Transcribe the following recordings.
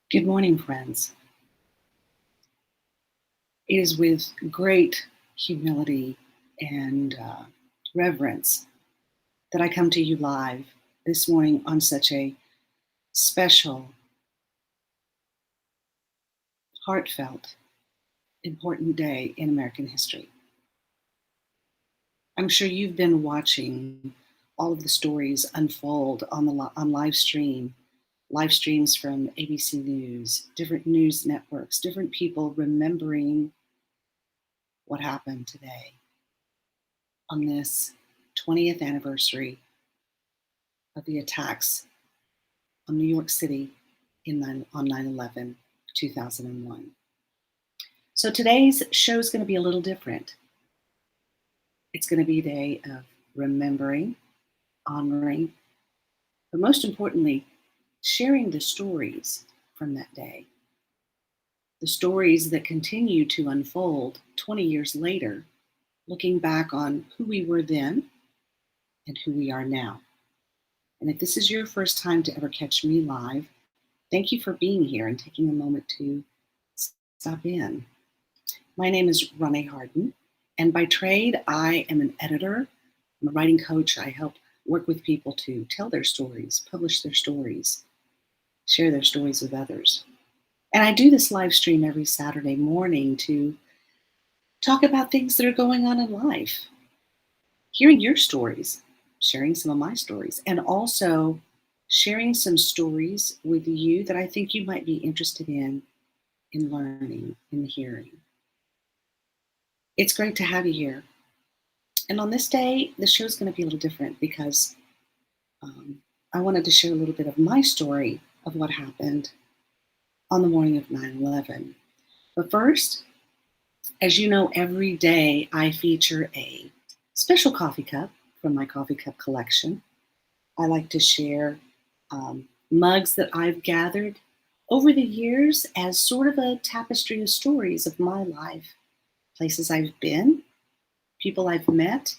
Good morning, friends. It is with great humility and reverence that I come to you live this morning on such a special, heartfelt, important day in American history. I'm sure you've been watching all of the stories unfold on live streams from ABC News, different news networks, different people remembering what happened today on this 20th anniversary of the attacks on New York City on 9/11, 2001. So today's show is going to be a little different. It's going to be a day of remembering, honoring, but most importantly, sharing the stories from that day. The stories that continue to unfold 20 years later, looking back on who we were then and who we are now. And if this is your first time to ever catch me live, thank you for being here and taking a moment to stop in. My name is Ronnie Harden, and by trade, I am an editor. I'm a writing coach. I help work with people to tell their stories, publish their stories, share their stories with others. And I do this live stream every Saturday morning to talk about things that are going on in life, hearing your stories, sharing some of my stories, and also sharing some stories with you that I think you might be interested in learning, in hearing. It's great to have you here. And on this day, the show is going to be a little different because I wanted to share a little bit of my story of what happened on the morning of 9/11. But first, as you know, every day I feature a special coffee cup from my coffee cup collection. I like to share mugs that I've gathered over the years as sort of a tapestry of stories of my life, places I've been, people I've met,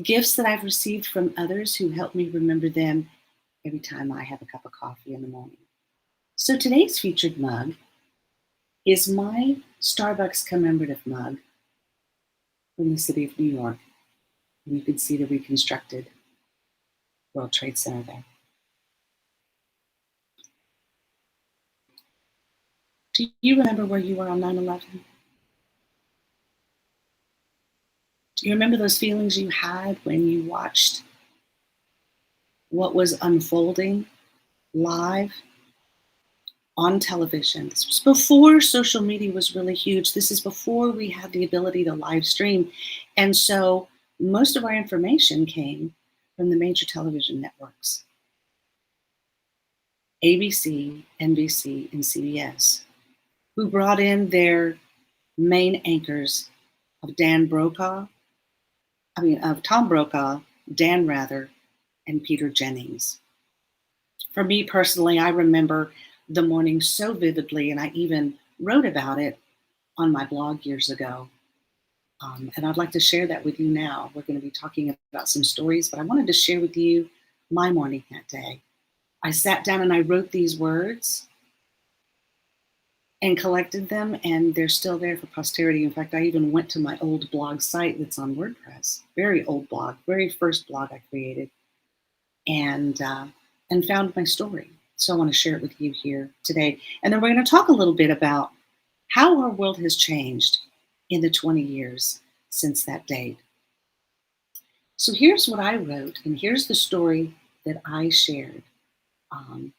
gifts that I've received from others who help me remember them every time I have a cup of coffee in the morning. So today's featured mug is my Starbucks commemorative mug from the city of New York. And you can see the reconstructed World Trade Center there. Do you remember where you were on 9/11? Do you remember those feelings you had when you watched what was unfolding live on television? This was before social media was really huge. This is before we had the ability to live stream. And so most of our information came from the major television networks, ABC, NBC, and CBS, who brought in their main anchors of Tom Brokaw, Dan Rather, and Peter Jennings. For me personally, I remember the morning so vividly, and I even wrote about it on my blog years ago. And I'd like to share that with you now. We're going to be talking about some stories, but I wanted to share with you my morning that day. I sat down and I wrote these words and collected them, and they're still there for posterity. In fact, I even went to my old blog site that's on WordPress, very old blog, very first blog I created, and found my story. So I want to share it with you here today. And then we're going to talk a little bit about how our world has changed in the 20 years since that date. So here's what I wrote, and here's the story that I shared um,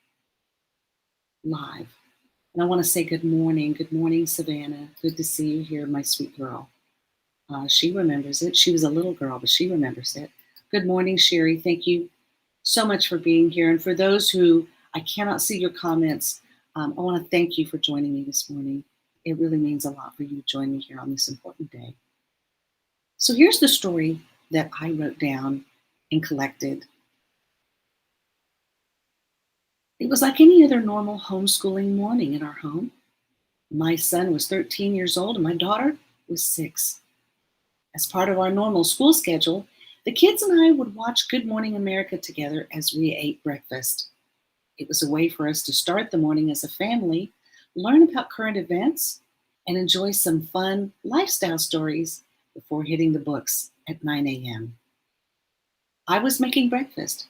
live. And I want to say good morning. Good morning, Savannah. Good to see you here, my sweet girl. She remembers it. She was a little girl, but she remembers it. Good morning, Sherry. Thank you so much for being here. And for those who I cannot see your comments, I want to thank you for joining me this morning. It really means a lot for you to join me here on this important day. So here's the story that I wrote down and collected. It was like any other normal homeschooling morning in our home. My son was 13 years old and my daughter was 6. As part of our normal school schedule, the kids and I would watch Good Morning America together as we ate breakfast. It was a way for us to start the morning as a family, learn about current events, and enjoy some fun lifestyle stories before hitting the books at 9 a.m. I was making breakfast.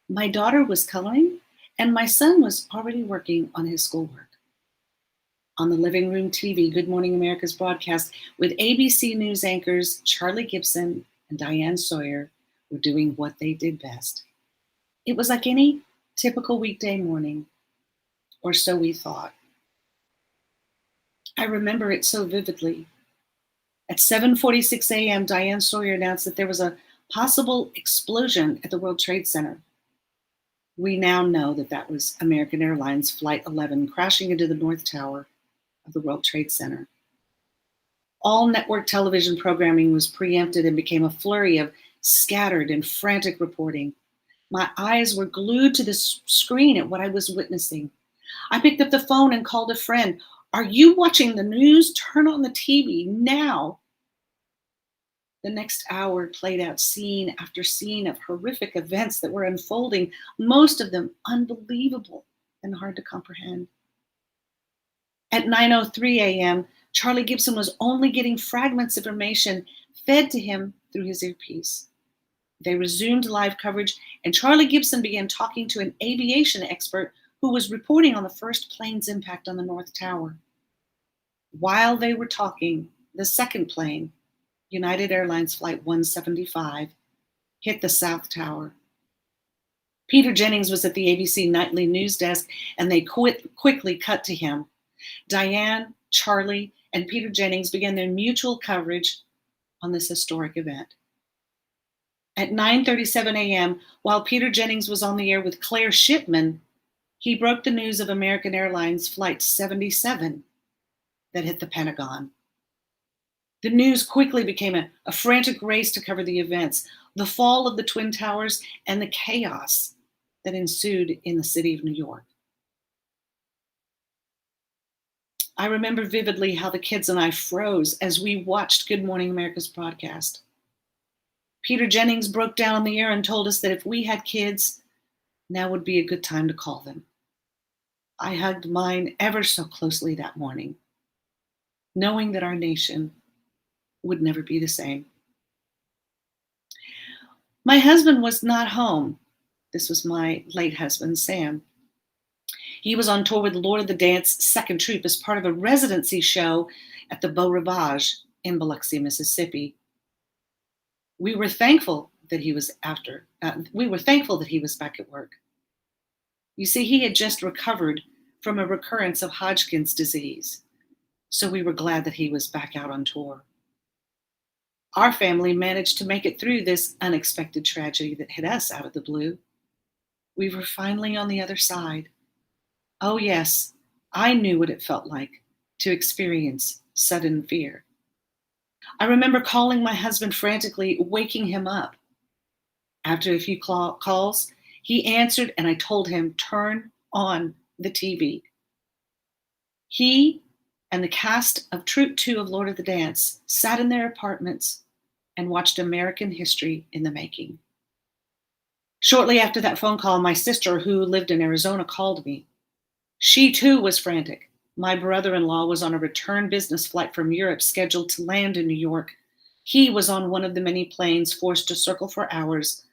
My daughter was coloring, and my son was already working on his schoolwork. On the living room TV, Good Morning America's broadcast with ABC News anchors Charlie Gibson and Diane Sawyer were doing what they did best. It was like any typical weekday morning, or so we thought. I remember it so vividly. At 7:46 a.m., Diane Sawyer announced that there was a possible explosion at the World Trade Center. We now know that that was American Airlines Flight 11 crashing into the North Tower of the World Trade Center. All network television programming was preempted and became a flurry of scattered and frantic reporting. My eyes were glued to the screen at what I was witnessing. I picked up the phone and called a friend. Are you watching the news? Turn on the TV now. The next hour played out scene after scene of horrific events that were unfolding, most of them unbelievable and hard to comprehend. At 9:03 a.m., Charlie Gibson was only getting fragments of information fed to him through his earpiece. They resumed live coverage, and Charlie Gibson began talking to an aviation expert who was reporting on the first plane's impact on the North Tower. While they were talking, the second plane, United Airlines Flight 175, hit the South Tower. Peter Jennings was at the ABC nightly news desk, and they quickly cut to him. Diane, Charlie, and Peter Jennings began their mutual coverage on this historic event. At 9:37 a.m., while Peter Jennings was on the air with Claire Shipman, he broke the news of American Airlines Flight 77 that hit the Pentagon. The news quickly became a frantic race to cover the events, the fall of the Twin Towers, and the chaos that ensued in the city of New York. I remember vividly how the kids and I froze as we watched Good Morning America's broadcast. Peter Jennings broke down on the air and told us that if we had kids, now would be a good time to call them. I hugged mine ever so closely that morning, knowing that our nation would never be the same. My husband was not home. This was my late husband, Sam. He was on tour with Lord of the Dance Second Troop as part of a residency show at the Beau Rivage in Biloxi, Mississippi. We were thankful that he was back at work. You see, he had just recovered from a recurrence of Hodgkin's disease, so we were glad that he was back out on tour. Our family managed to make it through this unexpected tragedy that hit us out of the blue. We were finally on the other side. Oh yes, I knew what it felt like to experience sudden fear. I remember calling my husband frantically, waking him up. After a few calls, he answered and I told him, turn on the TV. He and the cast of Troop 2 of Lord of the Dance sat in their apartments and watched American history in the making. Shortly after that phone call, my sister, who lived in Arizona, called me. She too was frantic. My brother-in-law was on a return business flight from Europe scheduled to land in New York. He was on one of the many planes forced to circle for hours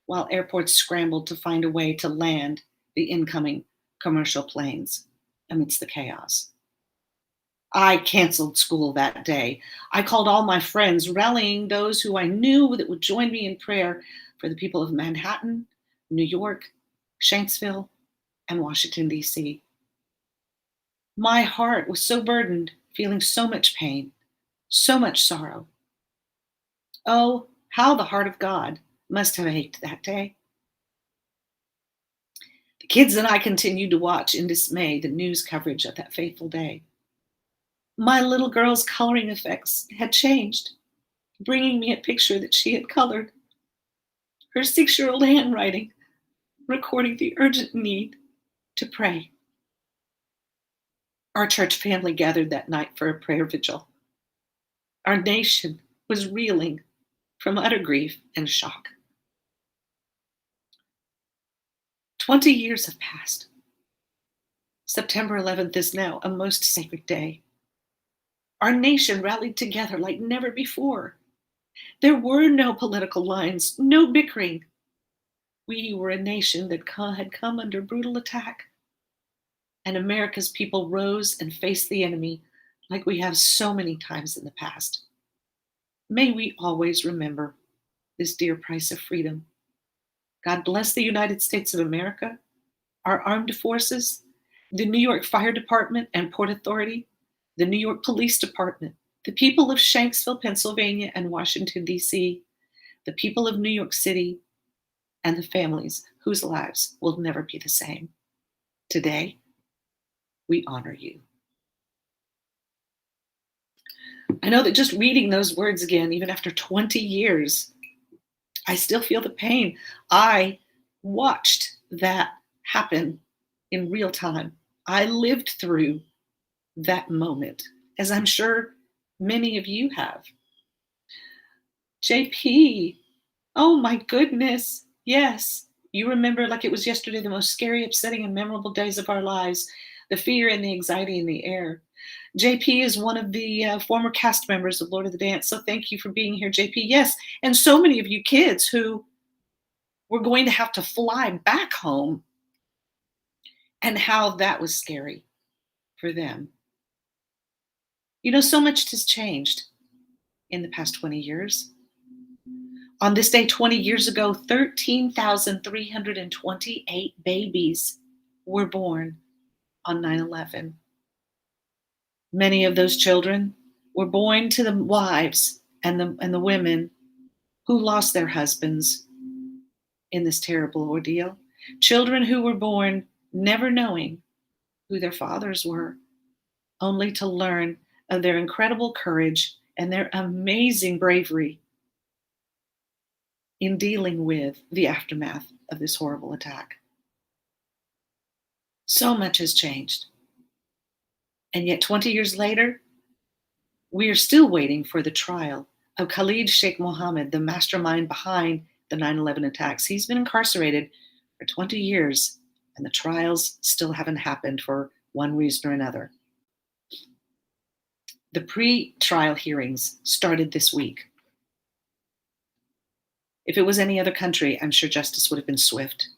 while airports scrambled to find a way to land the incoming commercial planes amidst the chaos. I canceled school that day. I called all my friends, rallying those who I knew that would join me in prayer for the people of Manhattan, New York, Shanksville, and Washington, D.C. My heart was so burdened, feeling so much pain, so much sorrow. Oh, how the heart of God must have ached that day. The kids and I continued to watch in dismay the news coverage of that fateful day. My little girl's coloring effects had changed, bringing me a picture that she had colored, her 6-year-old handwriting, recording the urgent need to pray. Our church family gathered that night for a prayer vigil. Our nation was reeling from utter grief and shock. 20 years have passed. September 11th is now a most sacred day. Our nation rallied together like never before. There were no political lines, no bickering. We were a nation that had come under brutal attack. And America's people rose and faced the enemy like we have so many times in the past. May we always remember this dear price of freedom. God bless the United States of America, our armed forces, the New York Fire Department and Port Authority, the New York Police Department, the people of Shanksville, Pennsylvania, and Washington, D.C., the people of New York City, and the families whose lives will never be the same. Today, we honor you. I know that just reading those words again, even after 20 years, I still feel the pain. I watched that happen in real time. I lived through that moment, as I'm sure many of you have. JP, oh my goodness. Yes, you remember like it was yesterday the most scary, upsetting, and memorable days of our lives, the fear and the anxiety in the air. JP is one of the former cast members of Lord of the Dance. So thank you for being here, JP. Yes, and so many of you kids who were going to have to fly back home, and how that was scary for them. You know, so much has changed in the past 20 years. On this day 20 years ago, 13,328 babies were born on 9/11. Many of those children were born to the wives and the women who lost their husbands in this terrible ordeal. Children who were born never knowing who their fathers were, only to learn of their incredible courage and their amazing bravery in dealing with the aftermath of this horrible attack. So much has changed. And yet, 20 years later, we are still waiting for the trial of Khalid Sheikh Mohammed, the mastermind behind the 9/11 attacks. He's been incarcerated for 20 years, and the trials still haven't happened for one reason or another. The pre-trial hearings started this week. If it was any other country, I'm sure justice would have been swift.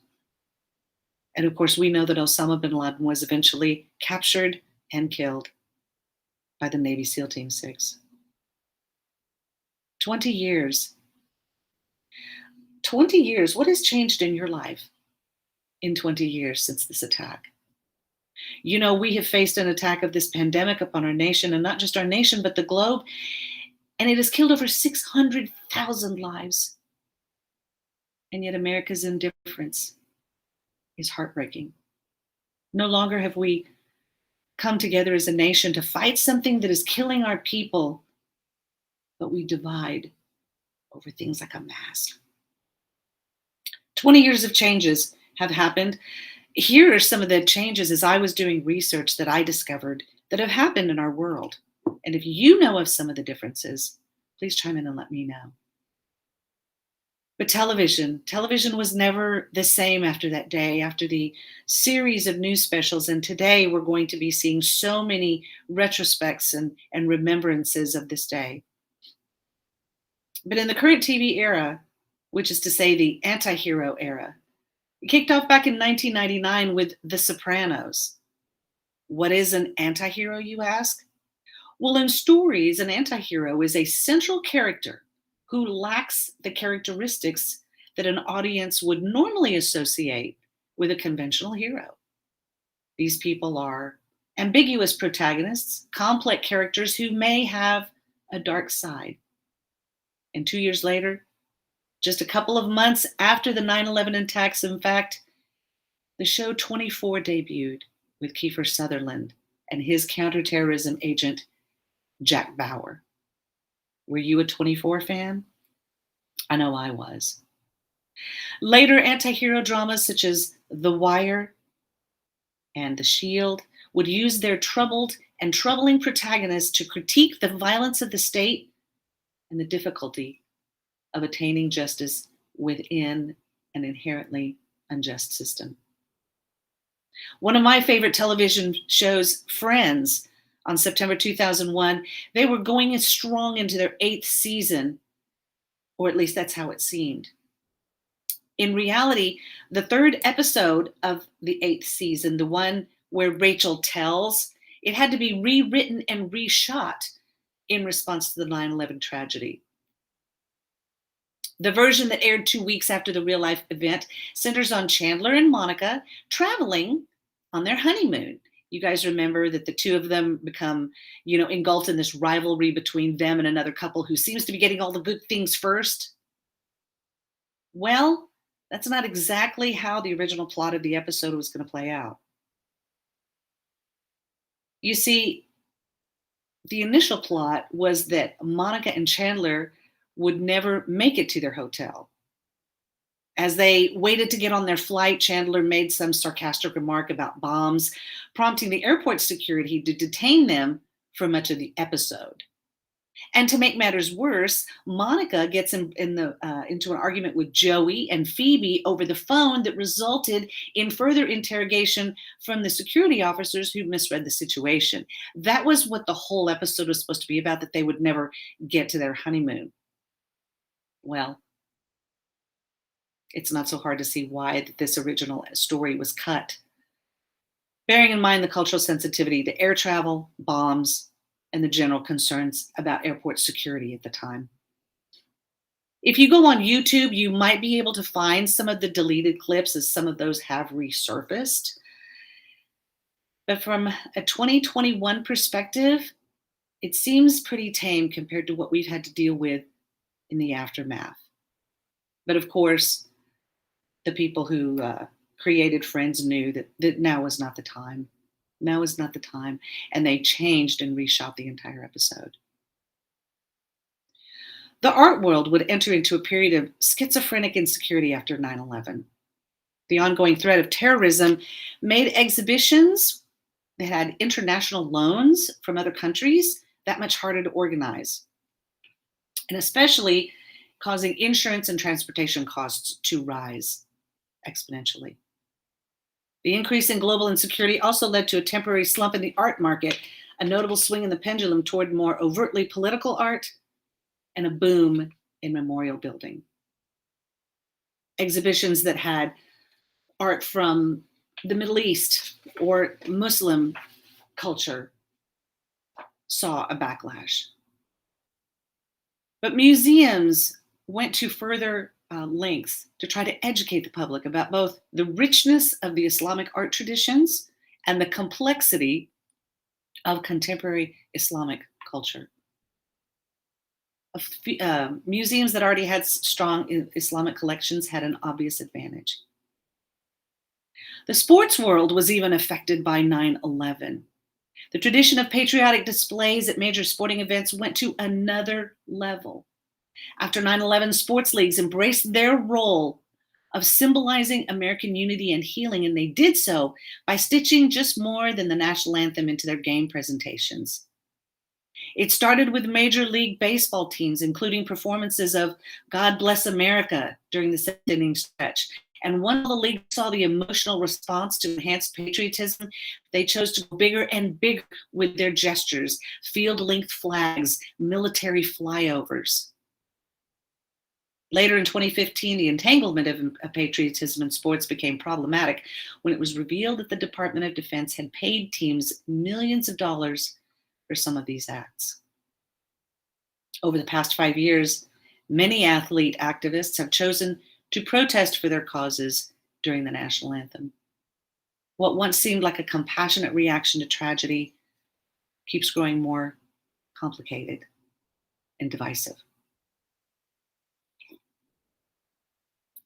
And of course, we know that Osama bin Laden was eventually captured and killed by the Navy SEAL Team 6. 20 years. 20 years. What has changed in your life in 20 years since this attack? You know, we have faced an attack of this pandemic upon our nation, and not just our nation, but the globe, and it has killed over 600,000 lives. And yet America's indifference is heartbreaking. No longer have we come together as a nation to fight something that is killing our people, but we divide over things like a mask. 20 years of changes have happened. Here are some of the changes as I was doing research that I discovered that have happened in our world. And if you know of some of the differences, please chime in and let me know. But television was never the same after that day, after the series of news specials. And today we're going to be seeing so many retrospects and remembrances of this day. But in the current TV era, which is to say the anti-hero era, it kicked off back in 1999 with The Sopranos. What is an anti-hero, you ask? Well, in stories, an antihero is a central character who lacks the characteristics that an audience would normally associate with a conventional hero. These people are ambiguous protagonists, complex characters who may have a dark side. And 2 years later, just a couple of months after the 9/11 attacks, in fact, the show 24 debuted with Kiefer Sutherland and his counterterrorism agent, Jack Bauer. Were you a 24 fan? I know I was. Later anti-hero dramas such as The Wire and The Shield would use their troubled and troubling protagonists to critique the violence of the state and the difficulty of attaining justice within an inherently unjust system. One of my favorite television shows, Friends, on September 2001, they were going strong into their 8th season, or at least that's how it seemed. In reality, the 3rd episode of the 8th season, the one where Rachel tells, it had to be rewritten and reshot in response to the 9/11 tragedy. The version that aired 2 weeks after the real-life event centers on Chandler and Monica traveling on their honeymoon. You guys remember that the two of them become, engulfed in this rivalry between them and another couple who seems to be getting all the good things first? Well, that's not exactly how the original plot of the episode was going to play out. You see, the initial plot was that Monica and Chandler would never make it to their hotel. As they waited to get on their flight, Chandler made some sarcastic remark about bombs, prompting the airport security to detain them for much of the episode. And to make matters worse, Monica gets into an argument with Joey and Phoebe over the phone that resulted in further interrogation from the security officers who misread the situation. That was what the whole episode was supposed to be about, that they would never get to their honeymoon. Well, it's not so hard to see why this original story was cut. Bearing in mind the cultural sensitivity to air travel, bombs, and the general concerns about airport security at the time. If you go on YouTube, you might be able to find some of the deleted clips, as some of those have resurfaced. But from a 2021 perspective, it seems pretty tame compared to what we've had to deal with in the aftermath. But of course, the people who created Friends knew that now was not the time. Now is not the time. And they changed and reshot the entire episode. The art world would enter into a period of schizophrenic insecurity after 9/11. The ongoing threat of terrorism made exhibitions that had international loans from other countries that much harder to organize, and especially causing insurance and transportation costs to rise exponentially. The increase in global insecurity also led to a temporary slump in the art market, a notable swing in the pendulum toward more overtly political art, and a boom in memorial building. Exhibitions that had art from the Middle East or Muslim culture saw a backlash. But museums went to further lengths to try to educate the public about both the richness of the Islamic art traditions and the complexity of contemporary Islamic culture. Museums that already had strong Islamic collections had an obvious advantage. The sports world was even affected by 9/11. The tradition of patriotic displays at major sporting events went to another level. After 9/11, sports leagues embraced their role of symbolizing American unity and healing, and they did so by stitching just more than the national anthem into their game presentations. It started with Major League Baseball teams, including performances of God Bless America during the 7th-inning stretch. And when the league saw the emotional response to enhanced patriotism, they chose to go bigger and bigger with their gestures, field-length flags, military flyovers. Later in 2015, the entanglement of patriotism in sports became problematic when it was revealed that the Department of Defense had paid teams millions of dollars for some of these acts. Over the past 5 years, many athlete activists have chosen to protest for their causes during the national anthem. What once seemed like a compassionate reaction to tragedy keeps growing more complicated and divisive.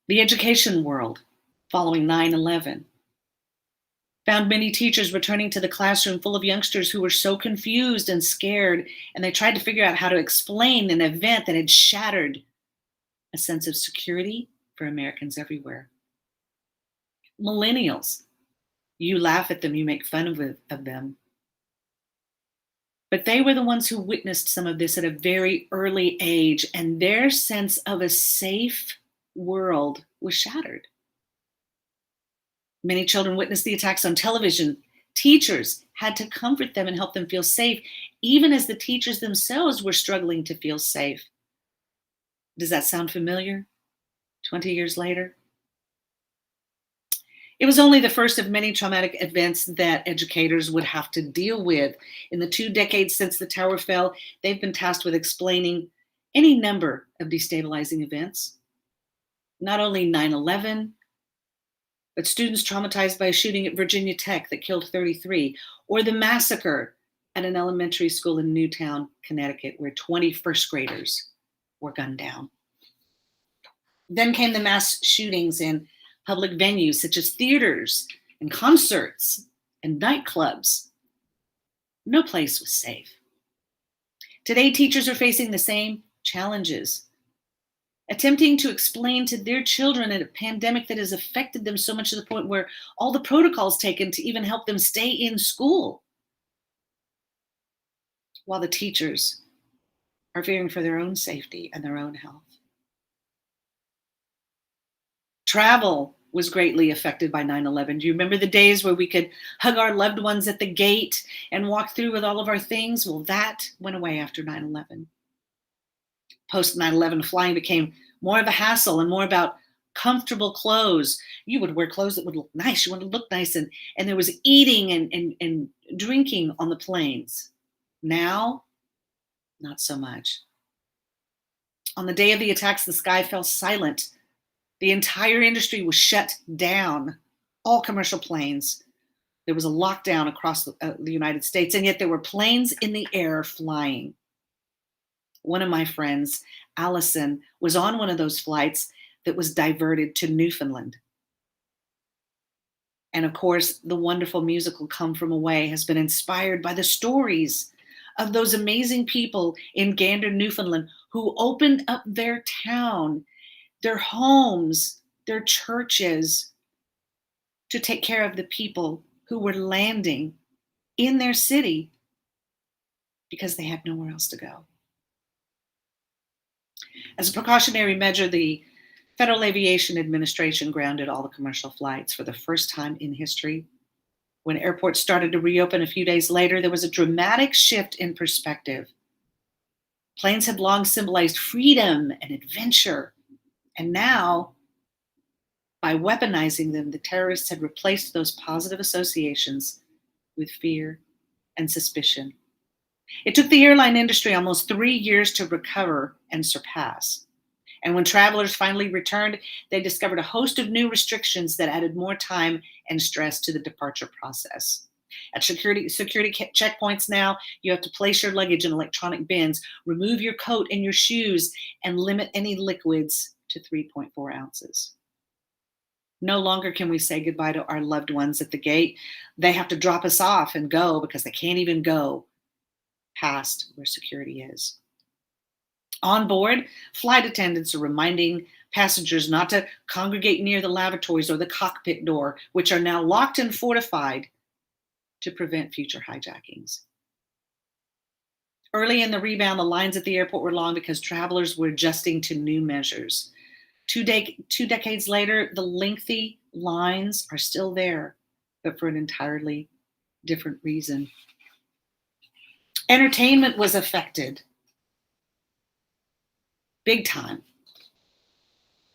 The education world, following 9/11, found many teachers returning to the classroom full of youngsters who were so confused and scared, and they tried to figure out how to explain an event that had shattered a sense of security for Americans everywhere. Millennials, you laugh at them, you make fun of them. But they were the ones who witnessed some of this at a very early age, and their sense of a safe world was shattered. Many children witnessed the attacks on television. Teachers had to comfort them and help them feel safe, even as the teachers themselves were struggling to feel safe. Does that sound familiar? 20 years later? It was only the first of many traumatic events that educators would have to deal with. In the 2 decades since the tower fell, they've been tasked with explaining any number of destabilizing events. Not only 9/11, but students traumatized by a shooting at Virginia Tech that killed 33, or the massacre at an elementary school in Newtown, Connecticut, where 20 first graders were gunned down. Then came the mass shootings in public venues such as theaters and concerts and nightclubs. No place was safe. Today, teachers are facing the same challenges, attempting to explain to their children a pandemic that has affected them so much to the point where all the protocols taken to even help them stay in school, while the teachers are fearing for their own safety and their own health. Travel was greatly affected by 9/11. Do you remember the days where we could hug our loved ones at the gate and walk through with all of our things? Well, that went away after 9/11. Post 9/11, flying became more of a hassle and more about comfortable clothes. You would wear clothes that would look nice. You want to look nice. And there was eating and drinking on the planes. Now, not so much. On the day of the attacks, the sky fell silent. The entire industry was shut down, all commercial planes. There was a lockdown across the United States, and yet there were planes in the air flying. One of my friends, Allison, was on one of those flights that was diverted to Newfoundland. And of course, the wonderful musical Come From Away has been inspired by the stories of those amazing people in Gander, Newfoundland, who opened up their town, their homes, their churches, to take care of the people who were landing in their city because they had nowhere else to go. As a precautionary measure, the Federal Aviation Administration grounded all the commercial flights for the first time in history. When airports started to reopen a few days later, there was a dramatic shift in perspective. Planes had long symbolized freedom and adventure. And now, by weaponizing them, the terrorists had replaced those positive associations with fear and suspicion. It took the airline industry almost 3 years to recover and surpass. And when travelers finally returned, they discovered a host of new restrictions that added more time and stress to the departure process. At security checkpoints now, you have to place your luggage in electronic bins, remove your coat and your shoes, and limit any liquids to 3.4 ounces. No longer can we say goodbye to our loved ones at the gate. They have to drop us off and go because they can't even go past where security is. On board, flight attendants are reminding passengers not to congregate near the lavatories or the cockpit door, which are now locked and fortified to prevent future hijackings. Early in the rebound, the lines at the airport were long because travelers were adjusting to new measures. Two decades later, the lengthy lines are still there, but for an entirely different reason. Entertainment was affected big time.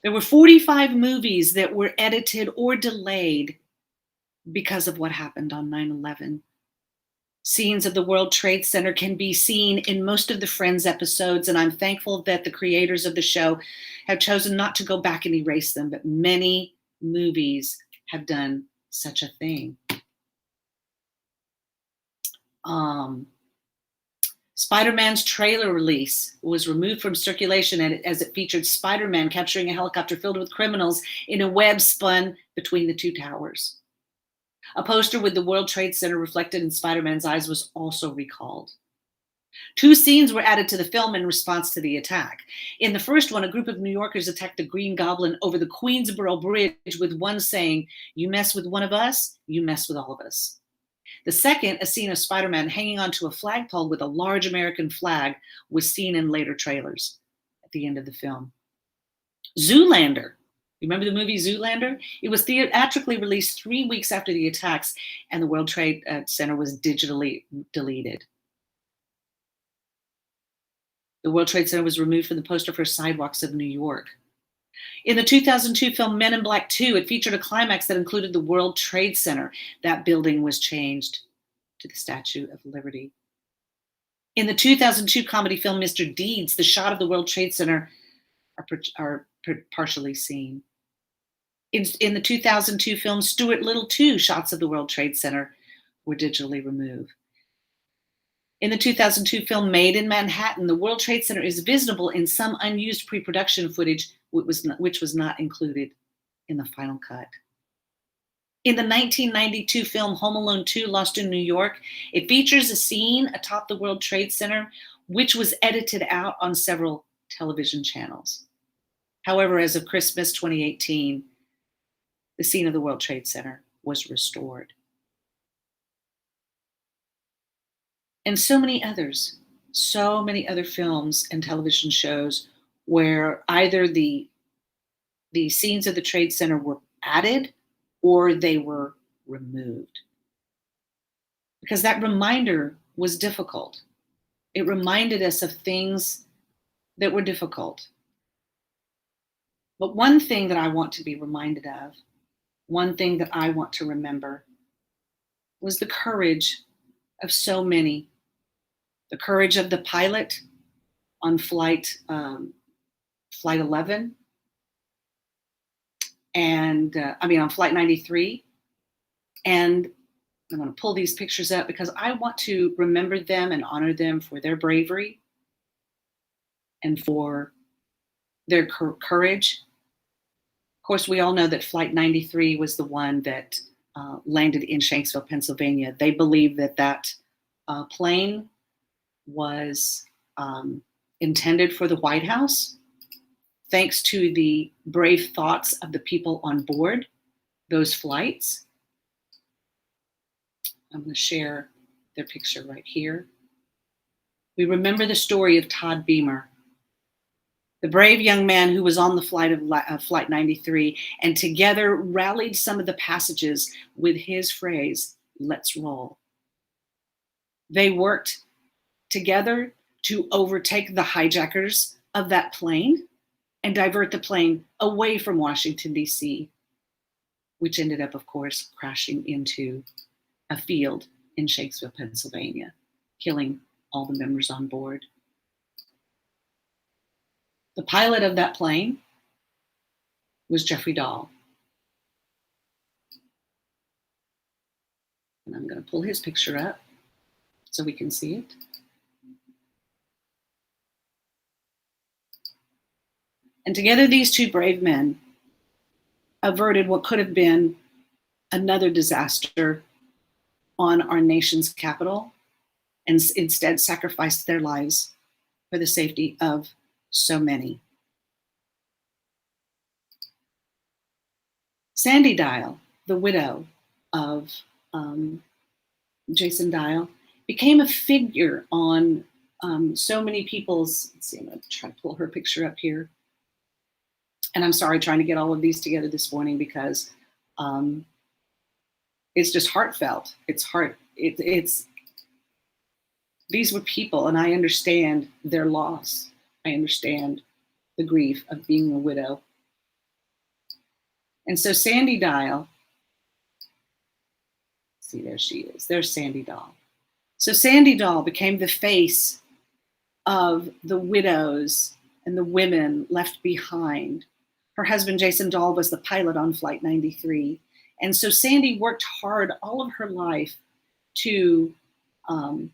There were 45 movies that were edited or delayed because of what happened on 9/11. Scenes of the World Trade Center can be seen in most of the Friends episodes, and I'm thankful that the creators of the show have chosen not to go back and erase them, but many movies have done such a thing. Spider-Man's trailer release was removed from circulation as it featured Spider-Man capturing a helicopter filled with criminals in a web spun between the two towers. A poster with the World Trade Center reflected in Spider-Man's eyes was also recalled. 2 scenes were added to the film in response to the attack. In the first one, a group of New Yorkers attacked the Green Goblin over the Queensboro Bridge, with one saying, "You mess with one of us, you mess with all of us." The second, a scene of Spider-Man hanging onto a flagpole with a large American flag, was seen in later trailers at the end of the film. Zoolander. Remember the movie Zoolander? It was theatrically released 3 weeks after the attacks, and the World Trade Center was digitally deleted. The World Trade Center was removed from the poster for sidewalks of New York. In the 2002 film Men in Black 2, it featured a climax that included the World Trade Center. That building was changed to the Statue of Liberty. In the 2002 comedy film Mr. Deeds, the shot of the World Trade Center are partially seen. In the 2002 film Stuart Little 2, shots of the World Trade Center were digitally removed. In the 2002 film Made in Manhattan, the World Trade Center is visible in some unused pre-production footage, which was not included in the final cut. In the 1992 film Home Alone 2, Lost in New York, it features a scene atop the World Trade Center, which was edited out on several television channels. However, as of Christmas 2018, the scene of the World Trade Center was restored. And so many other films and television shows where either the scenes of the Trade Center were added or they were removed. Because that reminder was difficult. It reminded us of things that were difficult. But one thing that I want to be reminded of, one thing that I want to remember, was the courage of so many. The courage of the pilot on flight 11, and on flight 93. And I'm going to pull these pictures up because I want to remember them and honor them for their bravery and for their courage. Of course, we all know that flight 93 was the one that landed in Shanksville, Pennsylvania. They believe that plane was intended for the White House. Thanks to the brave thoughts of the people on board those flights. I'm going to share their picture right here. We remember the story of Todd Beamer, the brave young man who was on the flight of Flight 93 and together rallied some of the passengers with his phrase, "Let's roll." They worked together to overtake the hijackers of that plane and divert the plane away from Washington, D.C., which ended up, of course, crashing into a field in Shanksville, Pennsylvania, killing all the members on board. The pilot of that plane was Jeffrey Dahl. And I'm going to pull his picture up so we can see it. And together, these two brave men averted what could have been another disaster on our nation's capital and instead sacrificed their lives for the safety of so many. Sandy Dial, the widow of Jason Dial, became a figure on so many people's, let's see, I'm going to try to pull her picture up here. And I'm sorry, trying to get all of these together this morning because it's just heartfelt. It's these were people, and I understand their loss. I understand the grief of being a widow. And so Sandy Dial, see, there she is. There's Sandy Dial. So Sandy Dahl became the face of the widows and the women left behind. Her husband, Jason Dahl, was the pilot on Flight 93. And so Sandy worked hard all of her life to um,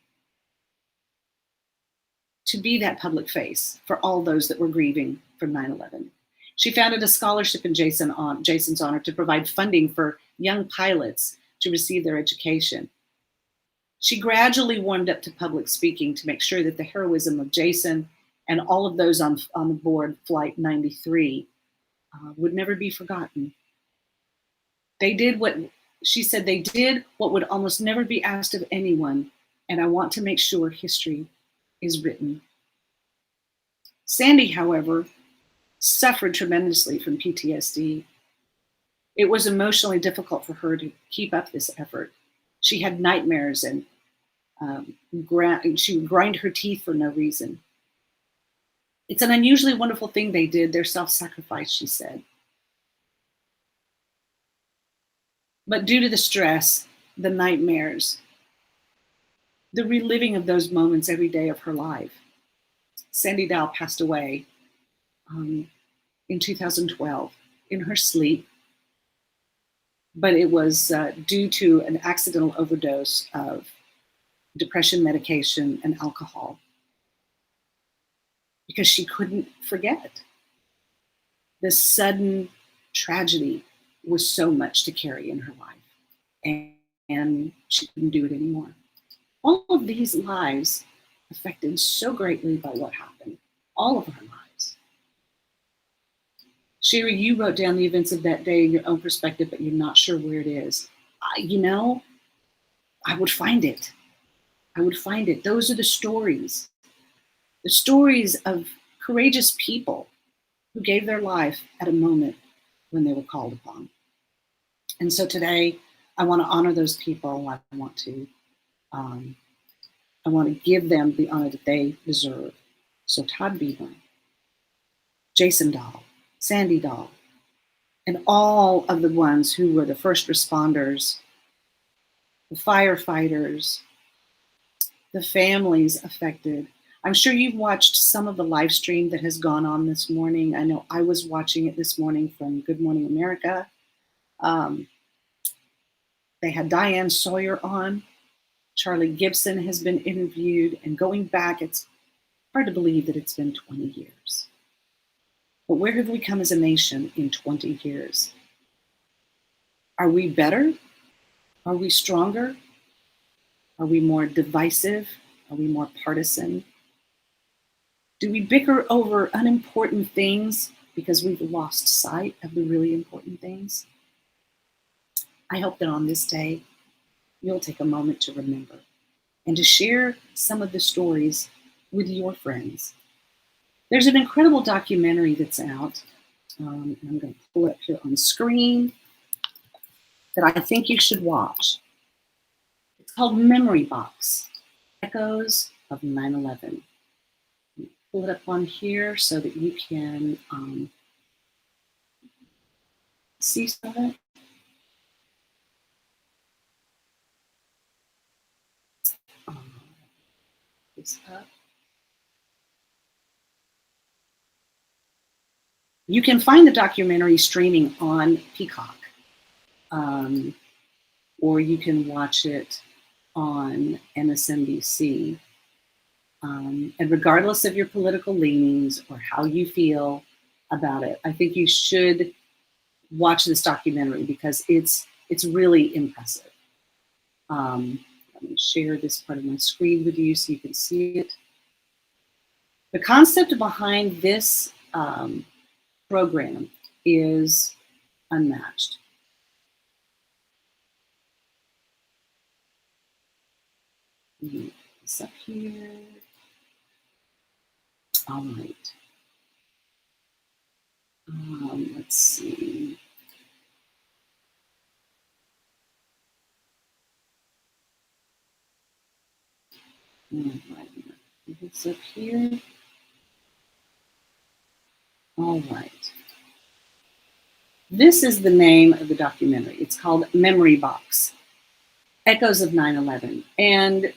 to be that public face for all those that were grieving from 9/11. She founded a scholarship in Jason's honor to provide funding for young pilots to receive their education. She gradually warmed up to public speaking to make sure that the heroism of Jason and all of those on board Flight 93 would never be forgotten. They did what she said, they did what would almost never be asked of anyone, and I want to make sure history is written. Sandy, however, suffered tremendously from PTSD. It was emotionally difficult for her to keep up this effort. She had nightmares and she would grind her teeth for no reason. It's an unusually wonderful thing they did, their self-sacrifice, she said. But due to the stress, the nightmares, the reliving of those moments every day of her life, Sandy Dahl passed away in 2012 in her sleep, but it was due to an accidental overdose of depression medication and alcohol because she couldn't forget. The sudden tragedy was so much to carry in her life, and she couldn't do it anymore. All of these lives affected so greatly by what happened, all of our lives. Sherry, you wrote down the events of that day in your own perspective, but you're not sure where it is. I would find it. I would find it. Those are the stories of courageous people who gave their life at a moment when they were called upon. And so today, I want to honor those people. I want to give them the honor that they deserve. So Todd Beamer, Jason Dahl, Sandy Dahl, and all of the ones who were the first responders, the firefighters, the families affected. I'm sure you've watched some of the live stream that has gone on this morning. I know I was watching it this morning from Good Morning America. They had Diane Sawyer on. Charlie Gibson has been interviewed, and going back, it's hard to believe that it's been 20 years. But where have we come as a nation in 20 years? Are we better? Are we stronger? Are we more divisive? Are we more partisan? Do we bicker over unimportant things because we've lost sight of the really important things? I hope that on this day, you'll take a moment to remember and to share some of the stories with your friends. There's an incredible documentary that's out. I'm going to pull it here on screen that I think you should watch. It's called Memory Box, Echoes of 9/11. Pull it up on here so that you can see some of it. This up. You can find the documentary streaming on Peacock, or you can watch it on MSNBC. And regardless of your political leanings or how you feel about it, I think you should watch this documentary because it's really impressive. Let me share this part of my screen with you so you can see it. The concept behind this program is unmatched. This up here. All right. Let's see. All right. This up here. All right. This is the name of the documentary. It's called Memory Box, Echoes of 9/11. And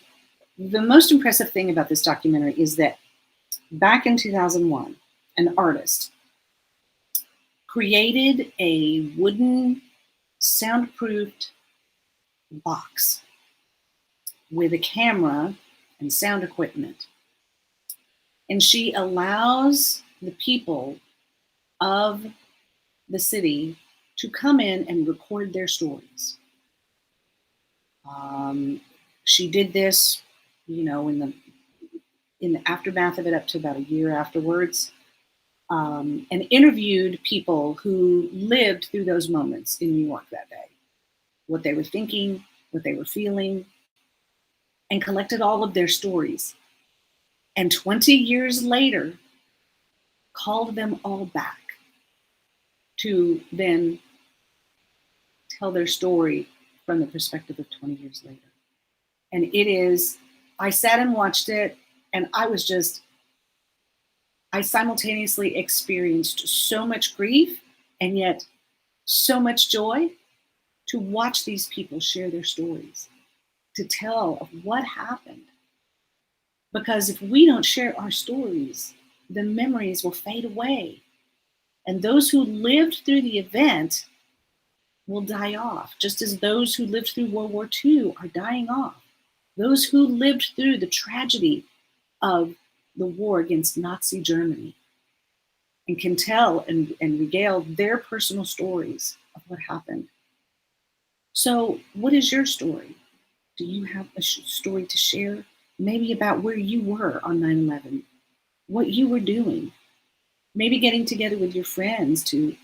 The most impressive thing about this documentary is that back in 2001, an artist created a wooden soundproofed box with a camera and sound equipment. And she allows the people of the city to come in and record their stories. She did this, in the aftermath of it, up to about a year afterwards, and interviewed people who lived through those moments in New York that day, what they were thinking, what they were feeling, and collected all of their stories. And 20 years later, called them all back to then tell their story from the perspective of 20 years later. And I sat and watched it, and I simultaneously experienced so much grief and yet so much joy to watch these people share their stories, to tell of what happened. Because if we don't share our stories, the memories will fade away. And those who lived through the event will die off, just as those who lived through World War II are dying off. Those who lived through the tragedy of the war against Nazi Germany and can tell and regale their personal stories of what happened. So, what is your story? Do you have a story to share? Maybe about where you were on 9/11, what you were doing, maybe getting together with your friends to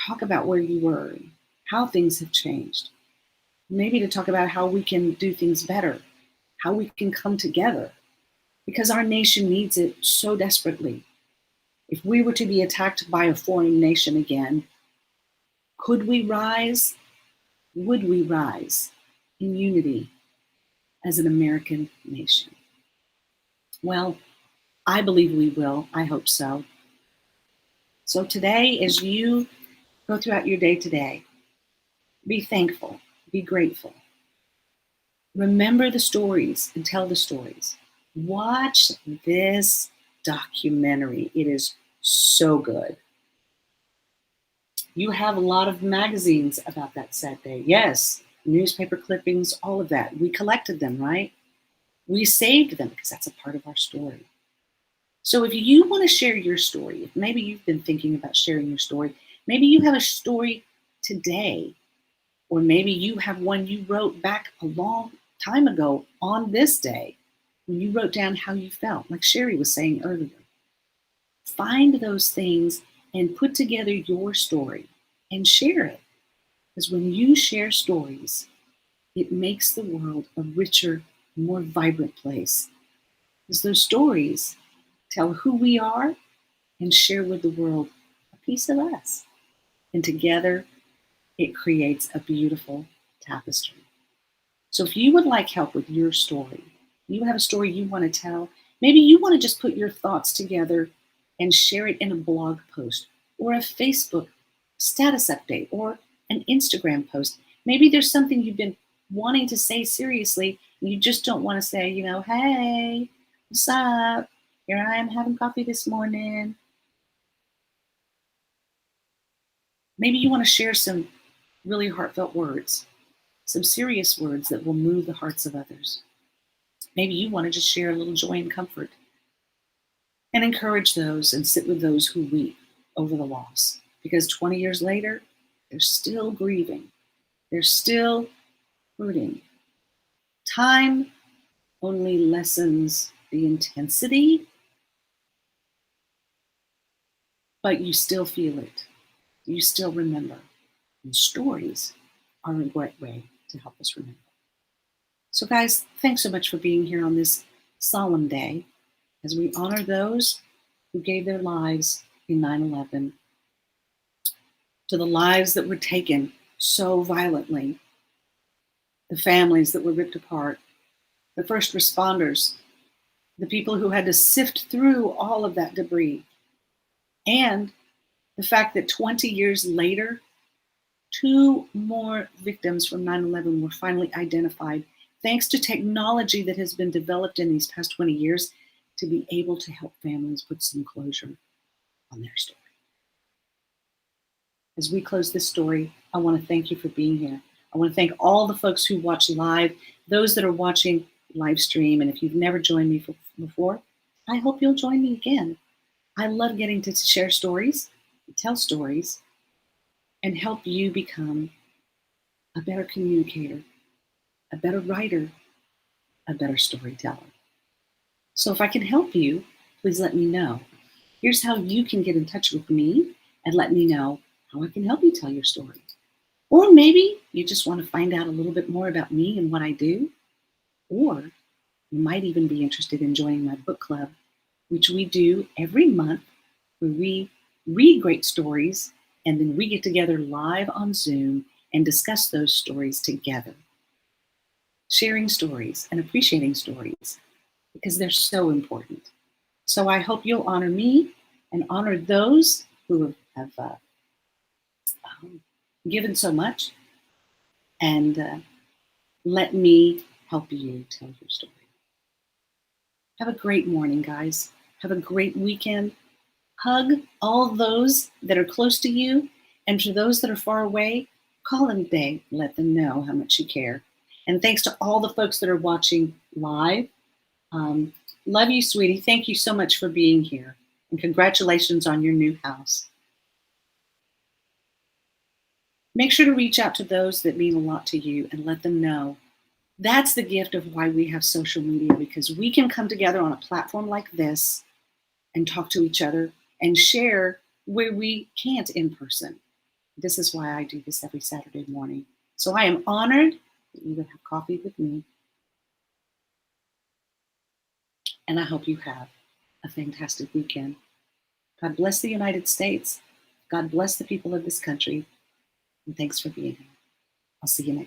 talk about where you were, and how things have changed. Maybe to talk about how we can do things better, how we can come together, because our nation needs it so desperately. If we were to be attacked by a foreign nation again, could we rise? Would we rise in unity as an American nation? Well, I believe we will. I hope so. So today, as you go throughout your day today, be thankful, be grateful. Remember the stories and tell the stories. Watch this documentary. It is so good. You have a lot of magazines about that sad day. Yes, newspaper clippings, all of that. We collected them, right? We saved them because that's a part of our story. So if you want to share your story, if maybe you've been thinking about sharing your story, maybe you have a story today, or maybe you have one you wrote back a long time ago on this day when you wrote down how you felt, like Sherry was saying earlier. Find those things and put together your story and share it. Because when you share stories, it makes the world a richer, more vibrant place. Because those stories tell who we are and share with the world a piece of us. And together, it creates a beautiful tapestry. So if you would like help with your story, you have a story you want to tell, maybe you want to just put your thoughts together and share it in a blog post or a Facebook status update or an Instagram post. Maybe there's something you've been wanting to say seriously and you just don't want to say, hey, what's up? Here I am having coffee this morning. Maybe you want to share some really heartfelt words, some serious words that will move the hearts of others. Maybe you want to just share a little joy and comfort and encourage those and sit with those who weep over the loss. Because 20 years later, they're still grieving. They're still hurting. Time only lessens the intensity, but you still feel it. You still remember. And stories are a great way to help us remember. So guys, thanks so much for being here on this solemn day as we honor those who gave their lives in 9/11, to the lives that were taken so violently, the families that were ripped apart, the first responders, the people who had to sift through all of that debris, and the fact that 20 years later, 2 more victims from 9/11 were finally identified thanks to technology that has been developed in these past 20 years to be able to help families put some closure on their story. As we close this story, I want to thank you for being here. I want to thank all the folks who watch live, those that are watching live stream. And if you've never joined me before, I hope you'll join me again. I love getting to share stories, tell stories, and help you become a better communicator, a better writer, a better storyteller. So if I can help you, please let me know. Here's how you can get in touch with me and let me know how I can help you tell your story. Or maybe you just want to find out a little bit more about me and what I do. Or you might even be interested in joining my book club, which we do every month, where we read great stories and then we get together live on Zoom and discuss those stories together. Sharing stories and appreciating stories, because they're so important. So I hope you'll honor me and honor those who have given so much, and let me help you tell your story. Have a great morning, guys. Have a great weekend. Hug all those that are close to you, and for those that are far away, call them today. Let them know how much you care. And thanks to all the folks that are watching live. Love you, sweetie. Thank you so much for being here. And congratulations on your new house. Make sure to reach out to those that mean a lot to you and let them know. That's the gift of why we have social media, because we can come together on a platform like this and talk to each other and share where we can't in person. This is why I do this every Saturday morning. So I am honored that you would have coffee with me. And I hope you have a fantastic weekend. God bless the United States. God bless the people of this country. And thanks for being here. I'll see you next.